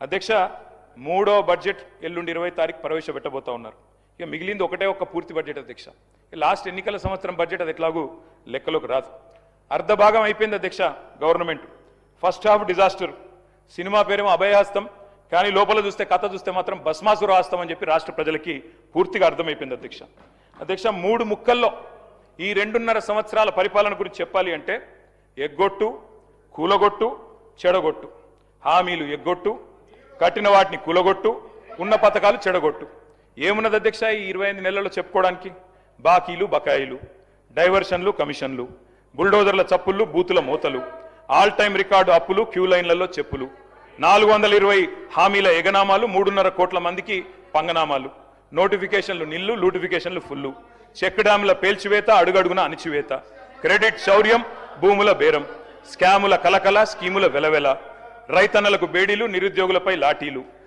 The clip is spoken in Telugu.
అధ్యక్ష మూడో బడ్జెట్ ఎల్లుండి 20 తారీఖు ప్రవేశపెట్టబోతా ఉన్నారు. ఇక మిగిలింది ఒకటే ఒక్క పూర్తి బడ్జెట్ అధ్యక్ష. లాస్ట్ ఎన్నికల సంవత్సరం బడ్జెట్ అది ఎట్లాగూ లెక్కలోకి రాదు. అర్ధ భాగం అయిపోయింది అధ్యక్ష. Government first half disaster, cinema పేరేమో అభయహస్తం, కానీ లోపల చూస్తే కథ చూస్తే మాత్రం భస్మాసుర హస్తం అని చెప్పి రాష్ట్ర ప్రజలకి పూర్తిగా అర్థమైపోయింది అధ్యక్ష. అధ్యక్ష 3 ముక్కల్లో ఈ 2.5 సంవత్సరాల పరిపాలన గురించి చెప్పాలి అంటే ఎగ్గొట్టు, కూలగొట్టు, చెడగొట్టు. హామీలు ఎగ్గొట్టు, కట్టిన వాటిని కూలగొట్టు, ఉన్న పథకాలు చెడగొట్టు. ఏమున్నది అధ్యక్ష ఈ 25 నెలల్లో చెప్పుకోవడానికి? బాకీలు, బకాయిలు, డైవర్షన్లు, కమిషన్లు, బుల్డోజర్ల చప్పుళ్ళు, బూతుల మూతలు, ఆల్ టైమ్ రికార్డు అప్పులు, క్యూ లైన్లలో చెప్పులు, 420 హామీల ఎగనామాలు, 3.5 కోట్ల మందికి పంగనామాలు, నోటిఫికేషన్లు నిల్లు, లూటిఫికేషన్లు ఫుల్లు, చెక్ డ్యాంల పేల్చివేత, అడుగడుగున అణిచివేత, క్రెడిట్ శౌర్యం, భూముల బేరం, స్కాముల కలకల, స్కీముల వెలవెల, రైతన్నలకు బేడీలు, నిరుద్యోగులపై లాఠీలు,